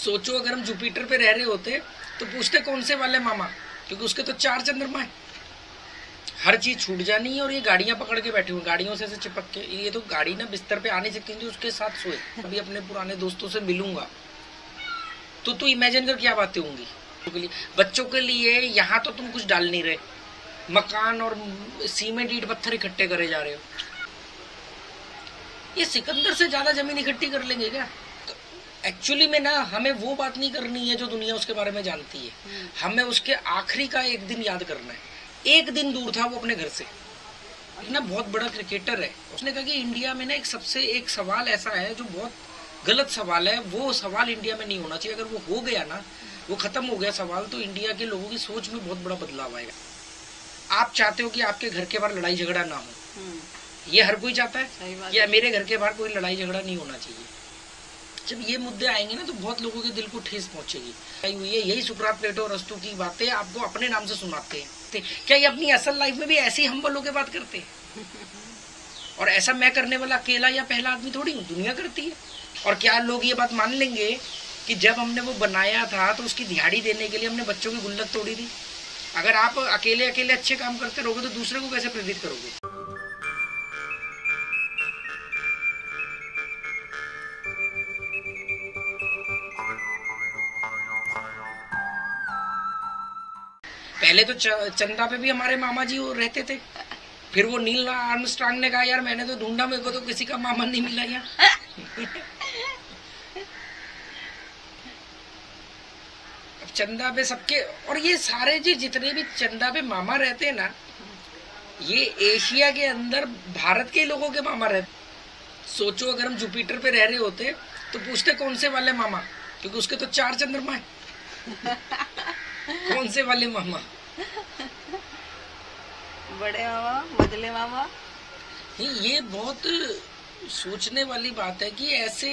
सोचो अगर हम जुपिटर पे रह रहे होते तो पूछते कौन से वाले मामा, क्योंकि उसके तो 4 चंद्रमा है। हर चीज छूट जानी है और ये गाड़ियां पकड़ के बैठे हुए, गाड़ियों से ऐसे चिपक के। ये तो गाड़ी ना बिस्तर पे आ नहीं सकती थी, उसके साथ सोए। अभी अपने पुराने दोस्तों से मिलूंगा तो तू इमेजिन कर क्या बातें होंगी। बच्चों के लिए यहाँ तो तुम कुछ डाल नहीं रहे, मकान और सीमेंट ईंट पत्थर इकट्ठे करे जा रहे हो। ये सिकंदर से ज्यादा जमीन इकट्ठी कर लेंगे क्या? एक्चुअली में ना हमें वो बात नहीं करनी है जो दुनिया उसके बारे में जानती है। हमें उसके आखिरी का एक दिन याद करना है। एक दिन दूर था वो अपने घर से। ना बहुत बड़ा क्रिकेटर है, उसने कहा कि इंडिया में ना एक सवाल ऐसा है जो बहुत गलत सवाल है, वो सवाल इंडिया में नहीं होना चाहिए। अगर वो हो गया ना, वो खत्म हो गया सवाल, तो इंडिया के लोगों की सोच में बहुत बड़ा बदलाव आएगा। आप चाहते हो कि आपके घर के बाहर लड़ाई झगड़ा ना हो, ये हर कोई चाहता है। या मेरे घर के बाहर कोई लड़ाई झगड़ा नहीं होना चाहिए। जब ये मुद्दे आएंगे ना तो बहुत लोगों के दिल को ठेस पहुंचेगी। यही सुकरात प्लेटो और अरस्तू की बातें आपको अपने नाम से सुनाते हैं। क्या ये अपनी असल लाइफ में भी ऐसी हम्बल होकर बात करते हैं? और ऐसा मैं करने वाला अकेला या पहला आदमी थोड़ी हूँ, दुनिया करती है। और क्या लोग ये बात मान लेंगे कि जब हमने वो बनाया था तो उसकी दिहाड़ी देने के लिए हमने बच्चों की गुल्लक तोड़ी थी? अगर आप अकेले अकेले अच्छे काम करते रहोगे तो दूसरे को कैसे प्रेरित करोगे? पहले तो चंदा पे भी हमारे मामा जी वो रहते थे। फिर वो नील आर्मस्ट्रांग ने कहा यार मैंने तो ढूंढा, मेरे को तो किसी का मामा नहीं मिला यहाँ। अब चंदा पे सबके, और ये सारे जी जितने भी चंदा पे मामा रहते हैं ना, ये एशिया के अंदर भारत के लोगों के मामा रहते। सोचो अगर हम जुपिटर पे रह रहे होते तो पूछते कौन से वाले मामा, क्योंकि उसके तो 4 चंद्रमा है। कौन से वाले मामा? बड़े मामा, मझले मामा। ये बहुत सोचने वाली बात है कि ऐसे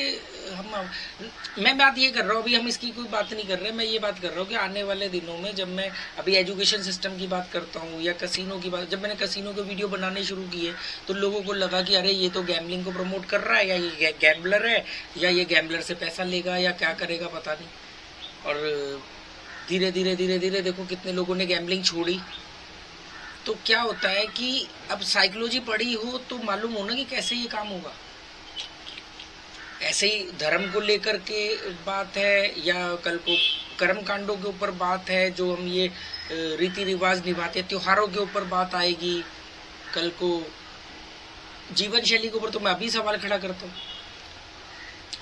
मैं बात ये कर रहा हूँ, अभी हम इसकी कोई बात नहीं कर रहे। मैं ये बात कर रहा हूँ कि आने वाले दिनों में जब मैं अभी एजुकेशन सिस्टम की बात करता हूँ या कसिनो की बात, जब मैंने कसिनो के वीडियो बनाने शुरू किए तो लोगों को लगा कि अरे ये तो गैम्बलिंग को प्रमोट कर रहा है, या ये गैम्बलर है, या ये गैम्बलर से पैसा लेगा या क्या करेगा पता नहीं। और धीरे धीरे धीरे धीरे देखो कितने लोगों ने गैम्बलिंग छोड़ी। तो क्या होता है कि अब साइकोलॉजी पढ़ी हो तो मालूम हो ना कि कैसे ये काम होगा। ऐसे ही धर्म को लेकर के बात है, या कल को कर्म कांडों के ऊपर बात है, जो हम ये रीति रिवाज निभाते हैं, त्योहारों के ऊपर बात आएगी, कल को जीवन शैली के ऊपर। तो मैं अभी सवाल खड़ा करता हूँ,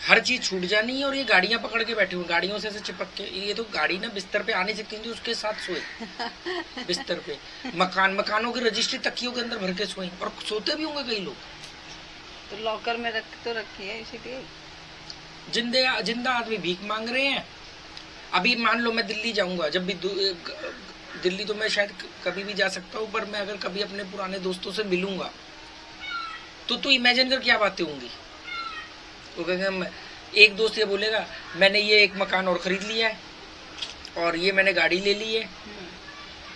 हर चीज छूट जानी है और ये गाड़ियां पकड़ के बैठे हुए, गाड़ियों से ऐसे चिपक के। ये तो गाड़ी ना बिस्तर पे आ नहीं सकती थी, उसके साथ सोए बिस्तर पे। मकानों की रजिस्ट्री तकियों के अंदर भर के सोए, और सोते भी होंगे कई लोग। तो लॉकर में रखी है इसीलिए। जिंदा आदमी भीख मांग रहे हैं। अभी मान लो मैं दिल्ली जाऊंगा, जब भी दिल्ली तो मैं शायद कभी भी जा सकता हूँ, पर मैं अगर कभी अपने पुराने दोस्तों से मिलूंगा तो तू इमेजिन कर क्या बातें होंगी। तो एक दोस्त ये बोलेगा मैंने ये एक मकान और खरीद लिया है, और ये मैंने गाड़ी ले ली है,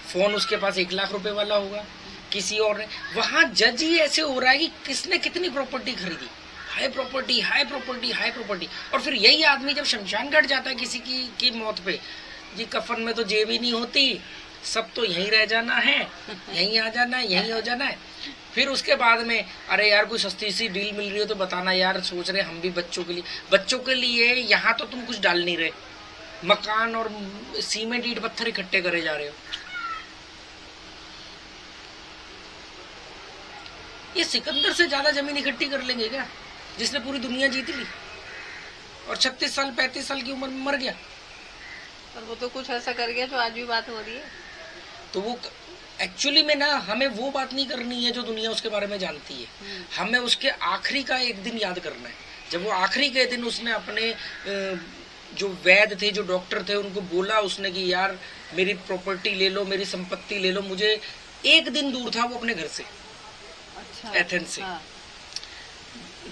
फोन उसके पास 1 लाख रुपए वाला होगा, किसी और ने। वहां जज ही ऐसे हो रहा है कि किसने कितनी प्रॉपर्टी खरीदी, high property high property high property. और फिर यही आदमी जब शमशान घाट जाता है किसी की मौत पे, जी कफन में तो जेब ही नहीं होती, सब तो यहीं रह जाना है, यहीं आ जाना है, यहीं हो जाना है। फिर उसके बाद में अरे यार कोई सस्ती सी डील मिल रही हो तो बताना यार, सोच रहे हम भी बच्चों के लिए यहाँ तो तुम कुछ डाल नहीं रहे, मकान और सीमेंट ईंट पत्थर इकट्ठे करे जा रहे हो। ये सिकंदर से ज्यादा जमीन इकट्ठी कर लेंगे क्या, जिसने पूरी दुनिया जीत ली और 36 साल 35 साल की उम्र में मर गया। और वो तो कुछ ऐसा कर गया जो आज भी बात हो रही है। तो वो एक्चुअली में ना हमें वो बात नहीं करनी है जो दुनिया उसके बारे में जानती है। हमें उसके आखिरी का एक दिन याद करना है, जब वो आखिरी के दिन उसने अपने जो वैद्य थे, जो डॉक्टर थे, उनको बोला उसने कि यार मेरी प्रॉपर्टी ले लो, मेरी संपत्ति ले लो। मुझे एक दिन दूर था वो अपने घर से, अच्छा, एथेंस से। हाँ।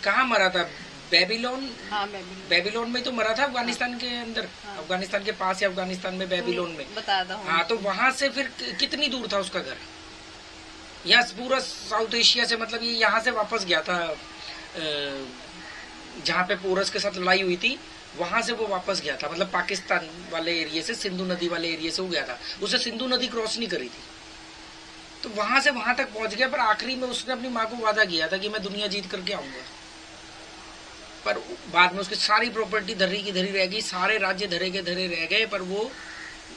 कहाँ मरा था? बेबीलोन। हाँ, बेबीलोन में तो मरा था, अफगानिस्तान के अंदर। हाँ। अफगानिस्तान के पास या अफगानिस्तान में बेबीलोन में बता दो। हाँ, तो वहां से फिर कितनी दूर था उसका घर? यहाँ पूरा साउथ एशिया से, मतलब ये यहाँ से वापस गया था जहाँ पे पोरस के साथ लड़ाई हुई थी, वहां से वो वापस गया था, मतलब पाकिस्तान वाले एरिया से, सिंधु नदी वाले एरिया से वो गया था। उसे सिंधु नदी क्रॉस नहीं करी थी, तो वहां से वहां तक पहुंच गया। पर आखिरी में उसने अपनी माँ को वादा किया था कि मैं दुनिया जीत करके आऊंगा। पर बाद में उसकी सारी प्रॉपर्टी धरी की धरी रह गई, सारे राज्य धरे के धरे रह गए, पर वो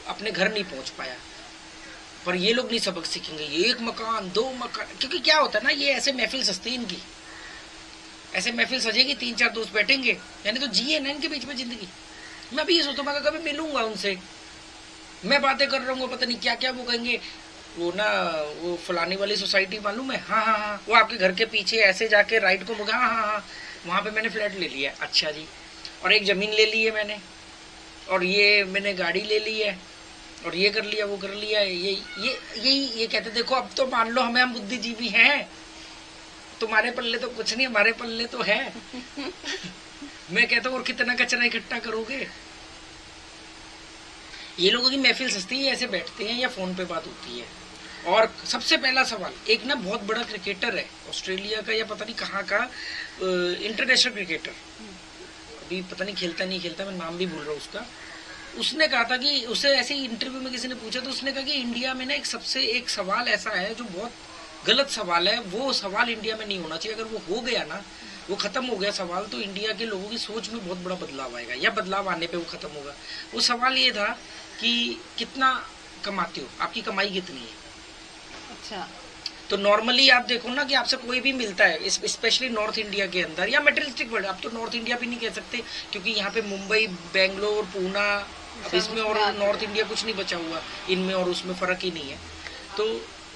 अपने घर नहीं पहुंच पाया। पर ये लोग नहीं सबक सीखेंगे, ये 1 मकान 2 मकान, क्योंकि क्या होता है ना, ये ऐसे महफिल सस्ती इनकी, ऐसे महफिल सजेगी, 3-4 दोस्त बैठेंगे, यानी तो जिए ना इनके बीच में जिंदगी। मैं भी ये सोचता हूँ कभी मिलूंगा उनसे, मैं बातें कर रहा हूँ, पता नहीं क्या क्या वो कहेंगे। वो ना, वो फलानी वाली सोसाइटी मालूम है, हाँ हाँ हाँ, वो आपके घर के पीछे ऐसे जाके राइट को मुड़ा, हाँ हाँ हाँ, वहाँ पे मैंने फ्लैट ले लिया। अच्छा जी, और एक ज़मीन ले ली है मैंने, और ये मैंने गाड़ी ले ली है, और ये कर लिया वो कर लिया। ये कहते देखो अब तो मान लो हम बुद्धिजीवी हैं, तुम्हारे पल्ले तो कुछ नहीं, हमारे पल्ले तो है। मैं कहता हूँ और कितना कचरा इकट्ठा करोगे। ये लोगों की महफिल सस्ती है, ऐसे बैठते हैं या फोन पे बात होती है। और सबसे पहला सवाल, एक ना बहुत बड़ा क्रिकेटर है ऑस्ट्रेलिया का या पता नहीं कहाँ का, इंटरनेशनल क्रिकेटर, अभी पता नहीं खेलता नहीं खेलता, मैं नाम भी भूल रहा हूँ उसका। उसने कहा था कि उसे ऐसे ही इंटरव्यू में किसी ने पूछा, तो उसने कहा कि इंडिया में ना एक सवाल ऐसा है जो बहुत गलत सवाल है, वो सवाल इंडिया में नहीं होना चाहिए। अगर वो हो गया ना, वो खत्म हो गया सवाल, तो इंडिया के लोगों की सोच में बहुत बड़ा बदलाव आएगा, या बदलाव आने पे वो खत्म होगा। वो सवाल ये था कि कितना कमाते हो, आपकी कमाई कितनी है। अच्छा, तो नॉर्मली आप देखो ना कि आपसे कोई भी मिलता है, स्पेशली नॉर्थ इंडिया के अंदर या मेटेरियलिस्टिक वर्ल्ड, आप तो नॉर्थ इंडिया भी नहीं कह सकते क्योंकि यहाँ पे मुंबई, बेंगलोर, पूना, अब इसमें और नॉर्थ इंडिया कुछ नहीं बचा हुआ, इनमें और उसमें फर्क ही नहीं है। तो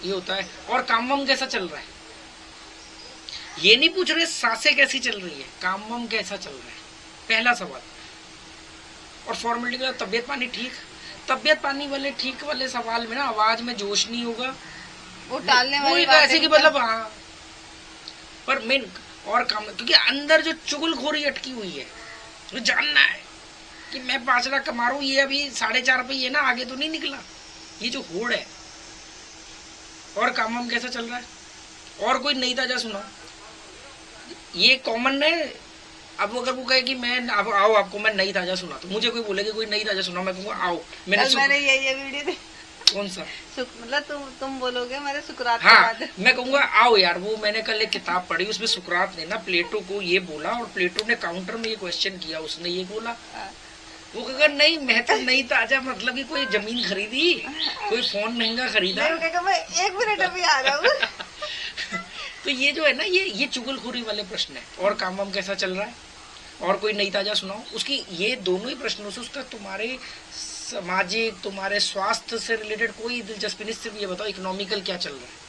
ये होता है। और काम वाम कैसा चल रहा है, ये नहीं पूछ रहे सांसें कैसी चल रही है, काम वाम कैसा चल रहा है, पहला सवाल। और फॉर्मेलिटी का तबियत पानी ठीक, तबियत पानी वाले ठीक वाले सवाल में ना आवाज में जोश नहीं होगा, वो टालने वाली बात ऐसे कि मतलब हाँ। पर मेन और काम, क्योंकि अंदर जो चुगलखोरी अटकी हुई है, तो जानना है कि मैं 5 लाख कमा रहा हूँ, ये अभी 4.5 पे ये ना आगे तो नहीं निकला, ये जो होड़ है। और काम वाम कैसा चल रहा है, और कोई नई ताजा सुनाओ, ये कॉमन है। अब अगर वो कहे कि मैं अब आओ आपको मैं नई ताजा सुना, तो मुझे कोई बोले कि कोई नई ताजा सुना, मैं कहूँगा आओ। मैंने ये वीडियो देखी। कौन सा? मतलब तुम बोलोगे मेरे सुकरात हाँ, मैं कहूँगा आओ यार, वो मैंने कल एक किताब पढ़ी, उसमें सुकरात ने ना प्लेटो को ये बोला, और प्लेटो ने काउंटर में ये क्वेश्चन किया, उसने ये बोला। वो कहा नहीं मैं तो नहीं ताजा, मतलब कि कोई जमीन खरीदी, कोई फोन महंगा खरीदा, मैं 1 मिनट अभी आ रहा हूँ। तो ये जो है ना, ये चुगलखोरी वाले प्रश्न है। और काम वाम कैसा चल रहा है, और कोई नई ताजा सुनाओ। उसकी ये दोनों ही प्रश्नों से उसका तुम्हारे सामाजिक, तुम्हारे स्वास्थ्य से रिलेटेड कोई दिलचस्पी नहीं, सिर्फ ये बताओ इकोनॉमिकल क्या चल रहा है।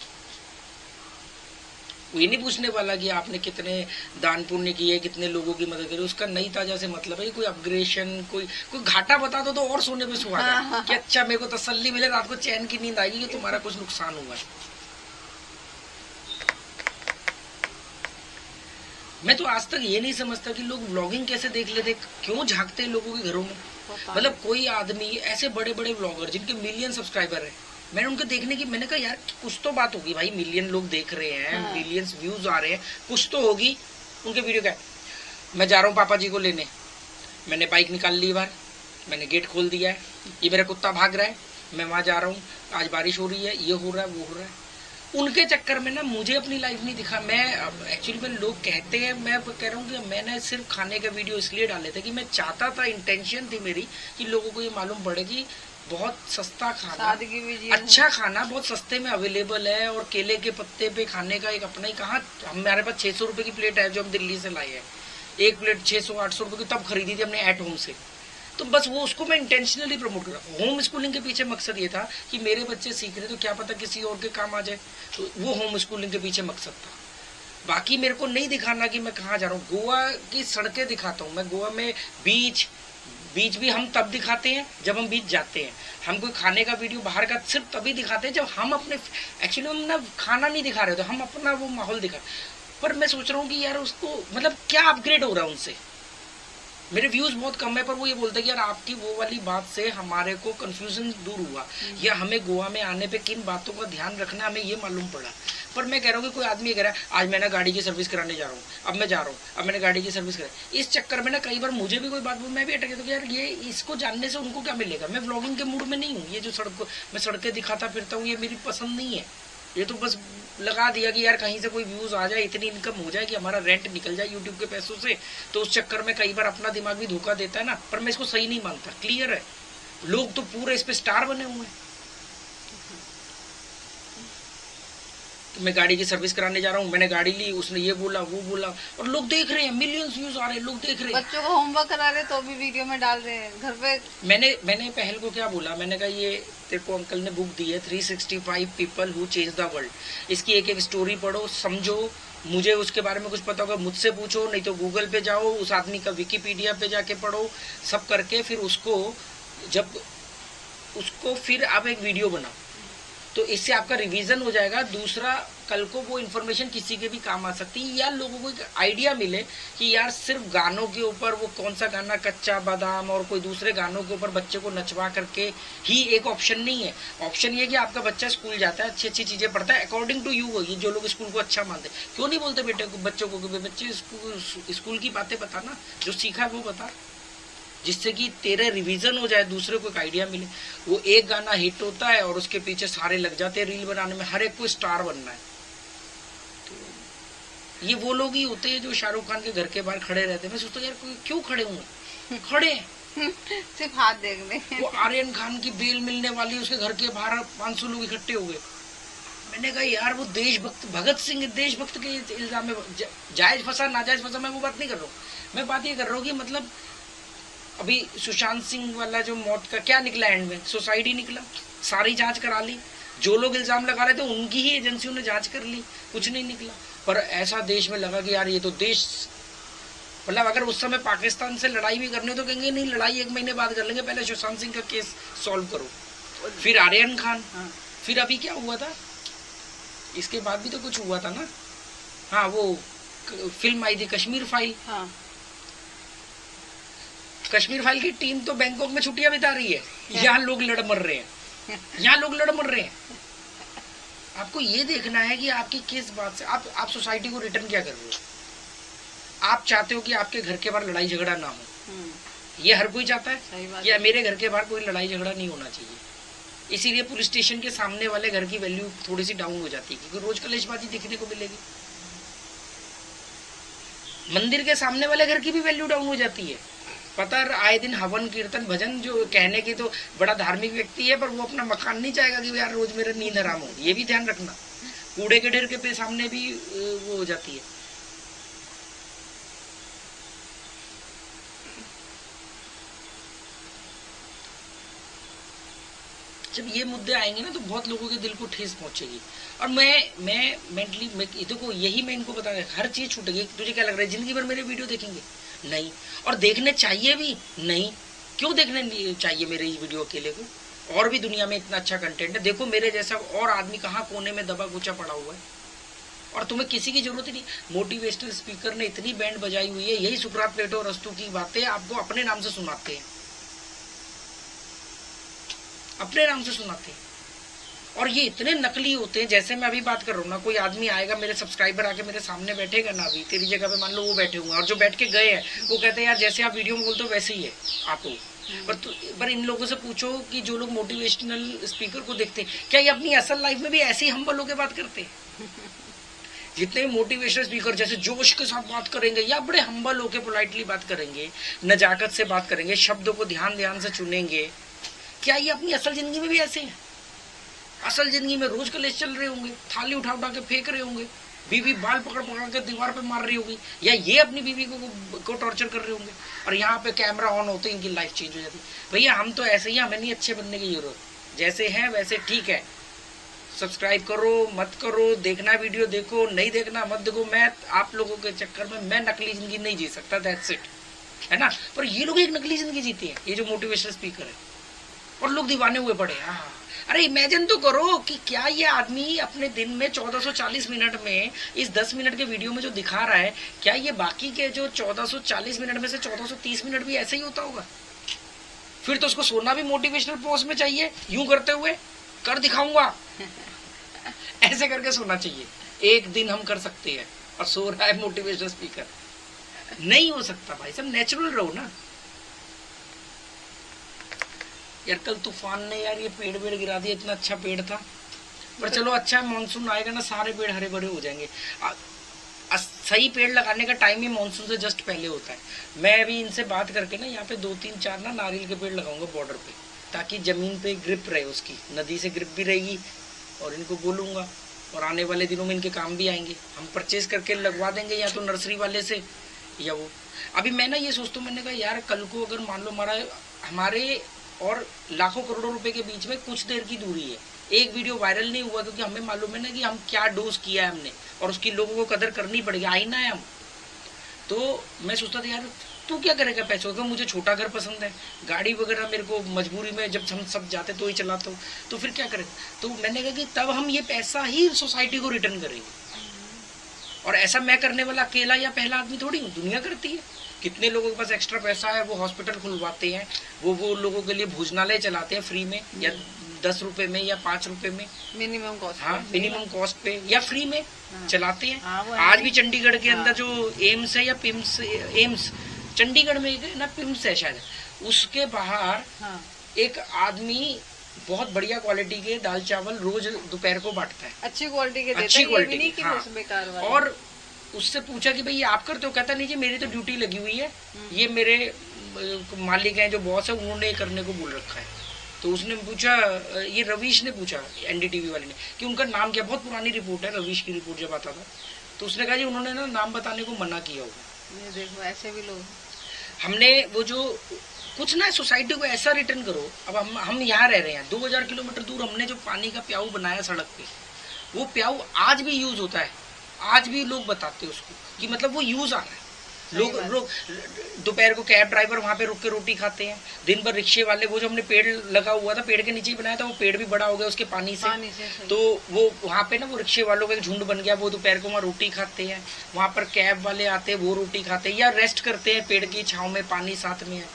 वो ये नहीं पूछने वाला कि आपने कितने दान पुण्य किए, कितने लोगों की मदद करी, उसका नई ताजा से मतलब है कोई अपग्रेशन, कोई घाटा बता दो तो और सोने पे सुहागा कि अच्छा मेरे को तसल्ली मिले, रात को चैन की नींद आएगी कि तुम्हारा कुछ नुकसान हुआ है। मैं तो आज तक ये नहीं समझता कि लोग व्लॉगिंग कैसे देख लेते, क्यों झांकते हैं लोगों के घरों में। मतलब कोई आदमी ऐसे बड़े बड़े व्लॉगर जिनके मिलियन सब्सक्राइबर है, मैंने उनके देखने की, मैंने कहा यार कुछ तो बात होगी भाई, मिलियन लोग देख रहे हैं, मिलियंस व्यूज आ रहे हैं, कुछ तो होगी उनके वीडियो का। मैं जा रहा हूँ पापा जी को लेने, मैंने बाइक निकाल ली बाहर, मैंने गेट खोल दिया है, ये मेरा कुत्ता भाग रहा है, मैं वहां जा रहा हूँ, आज बारिश हो रही है, ये हो रहा है वो हो रहा है। उनके चक्कर में ना मुझे अपनी लाइफ नहीं दिखा। मैं एक्चुअली में लोग कहते हैं, मैं कह रहा हूँ कि मैंने सिर्फ खाने का वीडियो इसलिए डाले थे कि मैं चाहता था, इंटेंशन थी मेरी कि लोगों को ये मालूम पड़े कि बहुत सस्ता खाना, अच्छा खाना बहुत सस्ते में अवेलेबल है। और केले के पत्ते पे खाने का एक अपना ही, कहाँ हमारे पास 600 रुपए की प्लेट है जो हम दिल्ली से लाए हैं, एक प्लेट 600-800 रुपए की तब खरीदी थी हमने एट होम से। तो बस वो उसको मैं इंटेंशनली प्रमोट कर रहा हूँ। होम स्कूलिंग के पीछे मकसद ये था कि मेरे बच्चे सीख रहे तो क्या पता किसी और के काम आ जाए, तो वो होम स्कूलिंग के पीछे मकसद था। बाकी मेरे को नहीं दिखाना कि मैं कहाँ जा रहा हूँ। गोवा की सड़कें दिखाता हूँ मैं, गोवा में बीच भी हम तब दिखाते हैं जब हम बीच जाते हैं। हम कोई खाने का वीडियो बाहर का सिर्फ तभी दिखाते हैं जब हम अपने, एक्चुअली हम ना खाना नहीं दिखा रहे थे, हम अपना वो माहौल दिखा। पर मैं सोच रहा हूँ कि यार उसको मतलब क्या अपग्रेड हो रहा है उनसे, मेरे व्यूज बहुत कम है, पर वो ये बोलते हैं कि यार आपकी वो वाली बात से हमारे को कंफ्यूजन दूर हुआ, या हमें गोवा में आने पे किन बातों का ध्यान रखना हमें ये मालूम पड़ा। पर मैं कह रहा हूँ कि कोई आदमी कह रहा है आज मैं ना गाड़ी की सर्विस कराने जा रहा हूँ, अब मैं जा रहा हूँ, अब मैंने गाड़ी की सर्विस कराई, इस चक्कर में ना कई बार मुझे भी कोई बात बोल, मैं भी अटक, तो यार ये इसको जानने से उनको क्या मिलेगा। मैं व्लॉगिंग के मूड में नहीं हूँ, ये जो मैं सड़कें दिखाता फिरता हूँ ये मेरी पसंद नहीं है। ये तो बस लगा दिया कि यार कहीं से कोई व्यूज आ जाए, इतनी इनकम हो जाए कि हमारा रेंट निकल जाए यूट्यूब के पैसों से, तो उस चक्कर में कई बार अपना दिमाग भी धोखा देता है ना। पर मैं इसको सही नहीं मानता, क्लियर है, लोग तो पूरे इस पे स्टार बने हुए हैं। तो मैं गाड़ी की सर्विस कराने जा रहा हूँ, मैंने गाड़ी ली, उसने ये बोला वो बोला, और लोग देख रहे हैं, मिलियंस व्यूज आ रहे हैं, लोग देख रहे हैं। बच्चों को होमवर्क करा रहे तो भी वीडियो में डाल रहे हैं घर पे। मैंने पहल को क्या बोला, मैंने कहा ये तेरे को अंकल ने बुक दी है 365 people who change the world, इसकी एक एक स्टोरी पढ़ो, समझो, मुझे उसके बारे में कुछ पता होगा मुझसे पूछो, नहीं तो गूगल पे जाओ, उस आदमी का विकिपीडिया पे जाके पढ़ो, सब करके फिर उसको फिर आप एक वीडियो बनाओ, तो इससे आपका रिवीजन हो जाएगा। दूसरा, कल को वो इन्फॉर्मेशन किसी के भी काम आ सकती है, या लोगों को एक आइडिया मिले कि यार सिर्फ गानों के ऊपर, वो कौन सा गाना कच्चा बादाम और कोई दूसरे गानों के ऊपर बच्चे को नचवा करके ही एक ऑप्शन नहीं है। ऑप्शन ये कि आपका बच्चा स्कूल जाता है, अच्छी अच्छी चीजें पढ़ता है, अकॉर्डिंग टू यू, ये जो लोग स्कूल को अच्छा मानते, क्यों नहीं बोलते बेटे को, बच्चों को कि बच्चे स्कूल की बातें बता ना, जो सीखा है वो बता, जिससे कि तेरे रिवीजन हो जाए, दूसरे को एक आइडिया मिले। वो एक गाना हिट होता है और उसके पीछे सारे लग जाते हैं रील बनाने में, हर एक को स्टार बनना है। तो ये वो लोग ही होते हैं जो शाहरुख खान के घर के बाहर खड़े रहते हैं। मैं सोचता हूँ यार क्यों खड़े हुए, खड़े सिर्फ हाथ देखने। वो आर्यन खान की बेल मिलने वाली, उसके घर के बाहर 500 लोग इकट्ठे हो गए। मैंने कहा यार वो देशभक्त भगत सिंह देशभक्त के इल्जाम में, जायज फंसा नाजायज फंसा, मैं वो बात नहीं कर रहा हूँ। मैं बात ये कर रहा हूँ कि मतलब अभी सुशांत सिंह वाला जो मौत का क्या निकला एंड में, सुसाइड ही निकला, सारी जांच करा ली, जो लोग इल्जाम लगा रहे थे उनकी ही एजेंसियों ने जांच कर ली, कुछ नहीं निकला। पर ऐसा देश में लगा कि यार ये तो देश, मतलब अगर उस समय पाकिस्तान से लड़ाई भी करनी हो तो कहेंगे नहीं, लड़ाई 1 महीने बाद कर लेंगे, पहले सुशांत सिंह का केस सॉल्व करो, फिर आर्यन खान, फिर अभी क्या हुआ था, इसके बाद भी तो कुछ हुआ था ना, हाँ वो फिल्म आई थी कश्मीर फाइल। कश्मीर फाइल की टीम तो बैंकॉक में छुट्टियां बिता रही है, यहाँ लोग लड़ मर रहे हैं, यहाँ लोग लड़ मर रहे हैं। आपको ये देखना है कि आपकी किस बात से आप सोसाइटी को रिटर्न क्या कर रहे हो। आप चाहते हो कि आपके घर के बाहर लड़ाई झगड़ा ना हो, ये हर कोई चाहता है, या मेरे घर के बाहर कोई लड़ाई झगड़ा नहीं होना चाहिए। इसीलिए पुलिस स्टेशन के सामने वाले घर की वैल्यू थोड़ी सी डाउन हो जाती है, क्योंकि रोज कलेशबाजी देखने को मिलेगी। मंदिर के सामने वाले घर की भी वैल्यू डाउन हो जाती है। पता आए दिन हवन कीर्तन भजन जो कहने की तो बड़ा धार्मिक व्यक्ति है, पर वो अपना मकान नहीं चाहेगा कि यार रोज मेरा नींद हराम हो, ये भी ध्यान रखना। कूड़े के ढेर के सामने भी वो हो जाती है। जब ये मुद्दे आएंगे ना तो बहुत लोगों के दिल को ठेस पहुंचेगी। और मैं मेंटली देखो यही मैं इनको बता, हर चीज छूटेगी। तुझे क्या लग रहा है जिंदगी भर मेरे वीडियो देखेंगे? नहीं। और देखने चाहिए भी नहीं। क्यों देखने चाहिए मेरे इस वीडियो अकेले को? और भी दुनिया में इतना अच्छा कंटेंट है। देखो मेरे जैसा और आदमी कहाँ कोने में दबा कुचा पड़ा हुआ है, और तुम्हें किसी की जरूरत ही नहीं। मोटिवेशनल स्पीकर ने इतनी बैंड बजाई हुई है, यही सुकरात प्लेटो और अस्तु की बातें आपको अपने नाम से सुनाते हैं, अपने नाम से सुनाते हैं। और ये इतने नकली होते हैं। जैसे मैं अभी बात कर रहा हूँ ना, कोई आदमी आएगा, मेरे सब्सक्राइबर आके मेरे सामने बैठेगा ना, अभी तेरी जगह पे मान लो वो बैठे हुए हैं, और जो बैठ के गए हैं वो कहते हैं यार जैसे आप वीडियो में बोलते हो वैसे ही है आप हो। पर इन लोगों से पूछो कि जो लोग मोटिवेशनल स्पीकर को देखते हैं, क्या ये अपनी असल लाइफ में भी ऐसे ही हम्बल होकर बात करते हैं? जितने मोटिवेशनल स्पीकर जैसे जोश के साथ बात करेंगे या बड़े हम्बल होकर पोलाइटली बात करेंगे, नजाकत से बात करेंगे, शब्दों को ध्यान से चुनेंगे, क्या ये अपनी असल जिंदगी में भी ऐसे हैं? असल जिंदगी में रोज कलेश चल रहे होंगे, थाली उठा उठा के फेंक रहे होंगे, बीवी बाल पकड़ पकड़ के दीवार पे मार रही होगी, या ये अपनी बीवी को टॉर्चर कर रहे होंगे, और यहाँ पे कैमरा ऑन होते इनकी लाइफ चेंज हो जाती। भैया हम तो ऐसे ही, हमें नहीं अच्छे बनने की जरूरत, जैसे हैं वैसे ठीक है। सब्सक्राइब करो मत करो, देखना वीडियो देखो, नहीं देखना मत देखो। मैं आप लोगों के चक्कर में मैं नकली जिंदगी नहीं जी सकता, दैट्स इट, है ना। पर ये लोग एक नकली जिंदगी जीते हैं, ये जो मोटिवेशनल स्पीकर है। और लोग दीवाने हुए पड़े। हाँ, अरे इमेजिन तो करो कि क्या ये आदमी अपने दिन में 1440 मिनट में इस 10 मिनट के वीडियो में जो दिखा रहा है, क्या ये बाकी के जो 1440 मिनट में से 1430 मिनट भी ऐसे ही होता होगा? फिर तो उसको सोना भी मोटिवेशनल पोस्ट में चाहिए, यूं करते हुए कर दिखाऊंगा ऐसे करके सोना चाहिए। एक दिन हम कर सकते हैं और सो रहा है मोटिवेशनल स्पीकर। नहीं हो सकता भाई, सब नेचुरल रहो ना यार। कल तूफान ने यार ये पेड़ वेड़ गिरा दिया, इतना अच्छा पेड़ था। पर चलो अच्छा, मानसून आएगा ना, सारे पेड़ हरे भरे हो जाएंगे। सही पेड़ लगाने का टाइम ही मानसून से जस्ट पहले होता है। मैं अभी इनसे बात करके ना यहाँ पे 2-3-4 ना नारियल के पेड़ लगाऊंगा बॉर्डर पे, ताकि जमीन पे ग्रिप रहे उसकी, नदी से ग्रिप भी रहेगी। और इनको बोलूंगा, और आने वाले दिनों में इनके काम भी आएंगे। हम परचेज करके लगवा देंगे या तो नर्सरी वाले से या वो। अभी मैं ना ये सोचता हूँ, मैंने कहा यार कल को अगर मान लो हमारे और लाखों करोड़ों रुपए के बीच में कुछ देर की दूरी है, एक वीडियो वायरल नहीं हुआ क्योंकि हमें मालूम है ना कि हम क्या डोज किया है हमने, और उसकी लोगों को कदर करनी पड़ेगी, आईना है हम। तो मैं सोचता था यार तू क्या करेगा पैसों का, मुझे छोटा घर पसंद है, गाड़ी वगैरह मेरे को मजबूरी में जब हम सब जाते तो ही चलाता हूँ, तो फिर क्या करें। तो मैंने कहा कि तब हम ये पैसा ही सोसाइटी को रिटर्न करेंगे। और ऐसा मैं करने वाला अकेला या पहला आदमी थोड़ी हूँ, दुनिया करती है। कितने लोगों के पास एक्स्ट्रा पैसा है, वो हॉस्पिटल खुलवाते हैं, वो लोगों के लिए भोजनालय चलाते हैं फ्री में, या 10 रुपए में या 5 रुपए में, मिनिमम कॉस्ट। हाँ मिनिमम कॉस्ट पे या फ्री में चलाते हैं। आज भी चंडीगढ़ के अंदर जो एम्स है या पिम्स, एम्स चंडीगढ़ में एक ना पिम्स है शायद, उसके बाहर एक आदमी बहुत बढ़िया क्वालिटी के दाल चावल रोज दोपहर को बांटता है, अच्छी क्वालिटी के, अच्छी क्वालिटी की। हाँ। और उससे पूछा कि भाई ये आप करते हो? कहता नहीं जी मेरी तो ड्यूटी लगी हुई है, ये मेरे मालिक हैं जो बॉस है, उन्होंने करने को बोल रखा है। तो उसने पूछा, ये रवीश ने पूछा एनडीटीवी वाले ने कि उनका नाम क्या, बहुत पुरानी रिपोर्ट है रवीश की रिपोर्ट जब आता था, तो उसने कहा जी उन्होंने ना नाम बताने को मना किया होगा। देखो ऐसे भी लोग, हमने वो जो कुछ ना सोसाइटी को ऐसा रिटर्न करो। अब हम यहाँ रह रहे हैं, 2000 किलोमीटर दूर हमने जो पानी का प्याऊ बनाया सड़क पे, वो प्याऊ आज भी यूज होता है, आज भी लोग बताते हैं उसको कि मतलब वो यूज आ रहा है। लोग दोपहर को कैब ड्राइवर वहाँ पे रुक के रोटी खाते हैं, दिन भर रिक्शे वाले, वो जो हमने पेड़ लगा हुआ था, पेड़ के नीचे ही बनाया था, वो पेड़ भी बड़ा हो गया उसके पानी से तो वो वहाँ पे ना वो रिक्शे वालों का एक झुंड बन गया, वो दोपहर को वहाँ रोटी खाते हैं, वहाँ पर कैब वाले आते हैं, वो रोटी खाते हैं या रेस्ट करते हैं पेड़ की छाँव में, पानी साथ में है।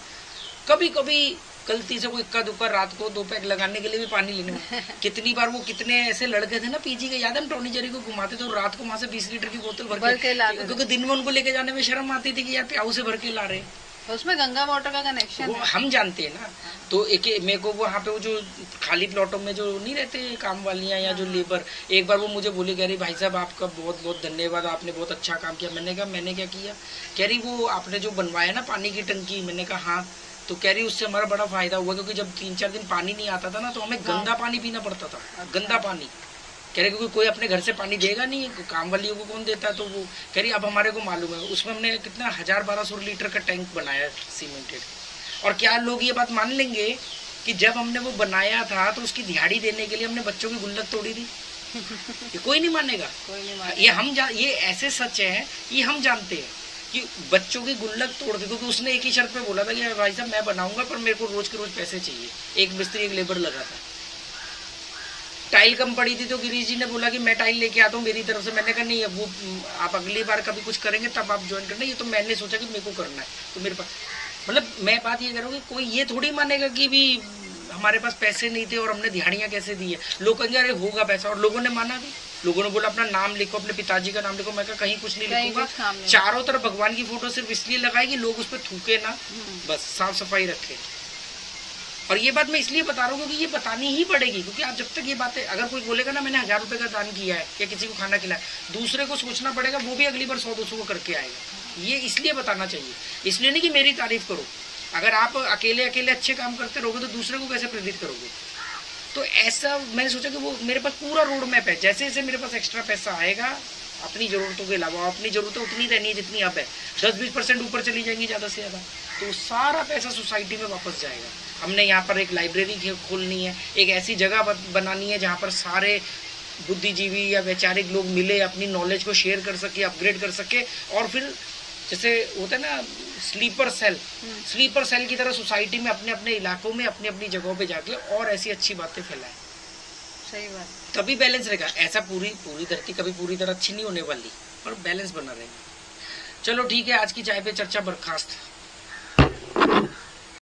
कभी कभी गलती से कोई इक्का दुक्का रात को 2 पैक लगाने के लिए भी पानी लेने में कितनी बार वो कितने ऐसे लड़के थे ना पीजी के, याद है हम टोनी जेरी को घुमाते थे, रात को वहाँ से 20 लीटर की बोतल भर के लाते, क्योंकि दिन में उनको लेके जाने में शर्म आती थी कि यार प्याऊ से भर के ला रहे। उसमें गंगा वाटर का कनेक्शन वो हम जानते हैं ना। तो एक मेरे को वहाँ पे वो जो खाली प्लॉटों में जो नहीं रहते काम वालियाँ या जो लेबर, एक बार वो मुझे बोली, कह रही भाई साहब आपका बहुत बहुत धन्यवाद, आपने बहुत अच्छा काम किया। मैंने कहा मैंने क्या किया? कह रही वो आपने जो बनवाया ना पानी की टंकी। मैंने कहा हाँ। तो कह रही उससे हमारा बड़ा फायदा हुआ, क्योंकि जब 3-4 दिन पानी नहीं आता था ना, तो हमें गंदा पानी पीना पड़ता था, गंदा पानी। कह रहे क्योंकि कोई अपने घर से पानी देगा नहीं, काम वालियों को कौन देता है। तो वो कह रही अब हमारे को मालूम है, उसमें हमने कितना 1000-1200 लीटर का टैंक बनाया सीमेंटेड। और क्या लोग ये बात मान लेंगे कि जब हमने वो बनाया था तो उसकी दिहाड़ी देने के लिए हमने बच्चों की गुल्लक तोड़ी थी? ये कोई नहीं मानेगा, ये ऐसे सच है, ये हम जानते हैं कि बच्चों की गुल्लक तोड़ के, क्योंकि उसने एक ही शर्त पे बोला था कि भाई साहब मैं बनाऊंगा पर मेरे को रोज के रोज पैसे चाहिए। एक मिस्त्री एक लेबर लगा था, टाइल कम पड़ी थी तो गिरीश जी ने बोला कि मैं टाइल लेके आता हूँ मेरी तरफ से। मैंने कहा नहीं, अब वो आप अगली बार कभी कुछ करेंगे तब आप ज्वाइन करना, ये तो मैंने सोचा कि मेरे को करना है। तो मेरे पास मतलब मैं बात ये करूँगी, कोई ये थोड़ी मानेगा कि भी हमारे पास पैसे नहीं थे और हमने दिहाड़ियाँ कैसे दी है। लोग कहेंगे अरे होगा पैसा, और लोगों ने माना भी। लोगों ने बोला अपना नाम लिखो, अपने पिताजी का नाम लिखो। मैं कहा कहीं कुछ नहीं लिखूंगा, चारों तरफ भगवान की फोटो सिर्फ इसलिए लगाएगी लोग उस पर थूके ना, बस साफ सफाई रखे। और ये बात मैं इसलिए बता रहा हूँ क्योंकि ये बतानी ही पड़ेगी, क्योंकि आप जब तक ये बातें, अगर कोई बोलेगा ना मैंने 1000 रुपए का दान किया है या किसी को खाना खिलाया, दूसरे को सोचना पड़ेगा, वो भी अगली बार 100-200 को करके आएगा। ये इसलिए बताना चाहिए, इसलिए नहीं कि मेरी तारीफ करो। अगर आप अकेले अच्छे काम करते रहोगे तो दूसरे को कैसे प्रेरित करोगे। तो ऐसा मैंने सोचा कि वो मेरे पास पूरा रोड मैप है। जैसे जैसे मेरे पास एक्स्ट्रा पैसा आएगा, अपनी ज़रूरतों के अलावा, अपनी ज़रूरतें उतनी रहनी है जितनी अब है, 10-20% ऊपर चली जाएंगी ज़्यादा से ज़्यादा, तो सारा पैसा सोसाइटी में वापस जाएगा। हमने यहाँ पर एक लाइब्रेरी खोलनी है, एक ऐसी जगह बनानी है जहाँ पर सारे बुद्धिजीवी या वैचारिक लोग मिले, अपनी नॉलेज को शेयर कर सके, अपग्रेड कर सके, और फिर जैसे होता है ना स्लीपर सेल की तरह सोसाइटी में अपने अपने इलाकों में अपनी अपनी जगहों पे जाके और ऐसी अच्छी बातें फैलाएं। सही बात। तभी बैलेंस रहेगा। ऐसा पूरी धरती कभी पूरी तरह अच्छी नहीं होने वाली, पर बैलेंस बना रहेगा। चलो ठीक है, आज की चाय पे चर्चा बर्खास्त।